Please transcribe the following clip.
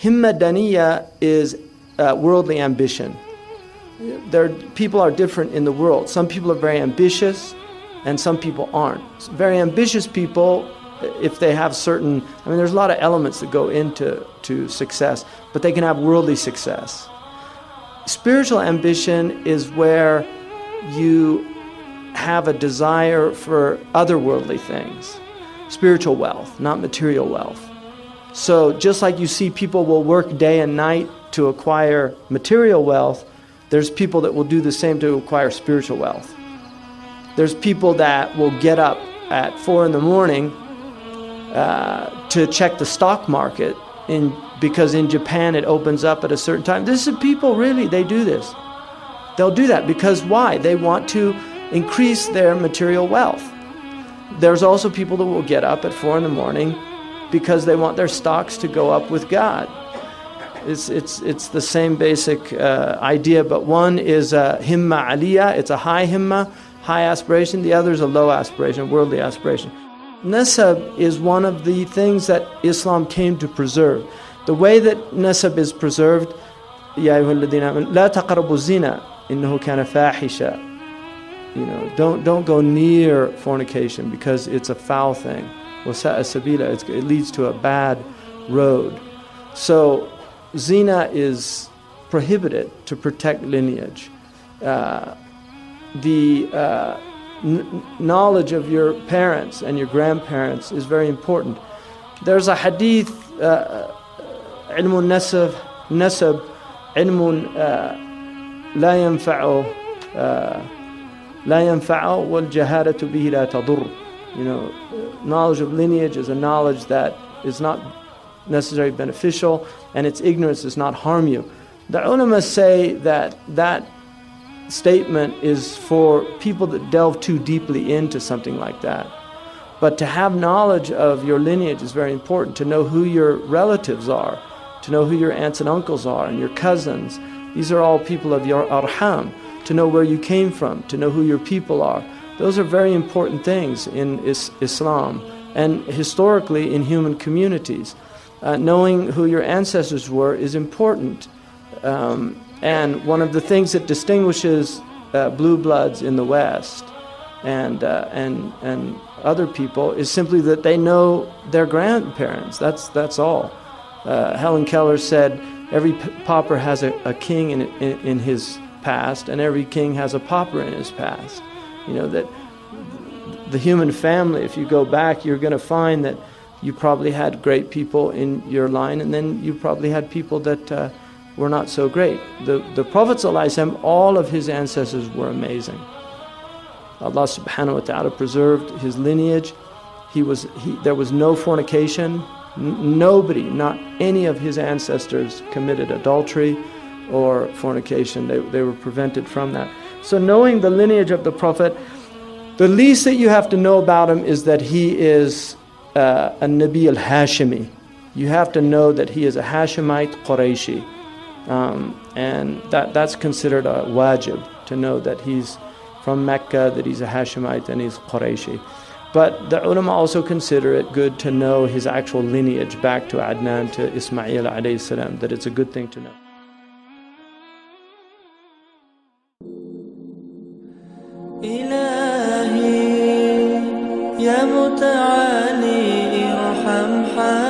Himma daniya is worldly ambition. People are different in the world. Some people are very ambitious and some people aren't. Very ambitious people, if they have certain, there's a lot of elements that go into success, but they can have worldly success. Spiritual ambition is where you have a desire for otherworldly things. Spiritual wealth, not material wealth. So just like you see people will work day and night to acquire material wealth, there's people that will do the same to acquire spiritual wealth. There's people that will get up at 4 a.m. To check the stock market because in Japan it opens up at a certain time. This is people, really, they do this. They'll do that because why? They want to increase their material wealth. There's also people that will get up at 4 a.m. because they want their stocks to go up with God. It's the same basic idea, but one is himma aliyah, it's a high himma, high aspiration. The other is a low aspiration, worldly aspiration. Nasab is one of the things that Islam came to preserve. The way that nasab is preserved, Ya ayyuhalladhina amanu, la taqrabu zina, innahu kana fahisha. Don't go near fornication because it's a foul thing. Wasa'a sabila, it leads to a bad road. So zina is prohibited to protect lineage. Knowledge of your parents and your grandparents is very important. There's a hadith, ilmun nasab, ilmun la yanfa'u wal jahalatu bihi la tadur. Knowledge of lineage is a knowledge that is not necessarily beneficial, and its ignorance does not harm you. The ulama say that statement is for people that delve too deeply into something like that. But to have knowledge of your lineage is very important, to know who your relatives are, to know who your aunts and uncles are, and your cousins. These are all people of your arham, to know where you came from, to know who your people are. Those are very important things in Islam and historically in human communities. Knowing who your ancestors were is important. And one of the things that distinguishes blue bloods in the West and other people is simply that they know their grandparents. That's all. Helen Keller said every pauper has a king in his past, and every king has a pauper in his past. That the human family, if you go back, you're going to find that you probably had great people in your line, and then you probably had people that were not so great. The Prophet ﷺ, all of his ancestors were amazing. Allah subhanahu wa ta'ala preserved his lineage. There was no fornication. Nobody, not any of his ancestors committed adultery or fornication. They were prevented from that. So knowing the lineage of the Prophet, the least that you have to know about him is that he is a Nabi al-Hashimi. You have to know that he is a Hashemite Qurayshi. And that's considered a wajib, to know that he's from Mecca, that he's a Hashemite and he's Qurayshi. But the ulama also consider it good to know his actual lineage back to Adnan, to Ismail alayhi salam, that it's a good thing to know. إلهي يا متعالي ارحم حالي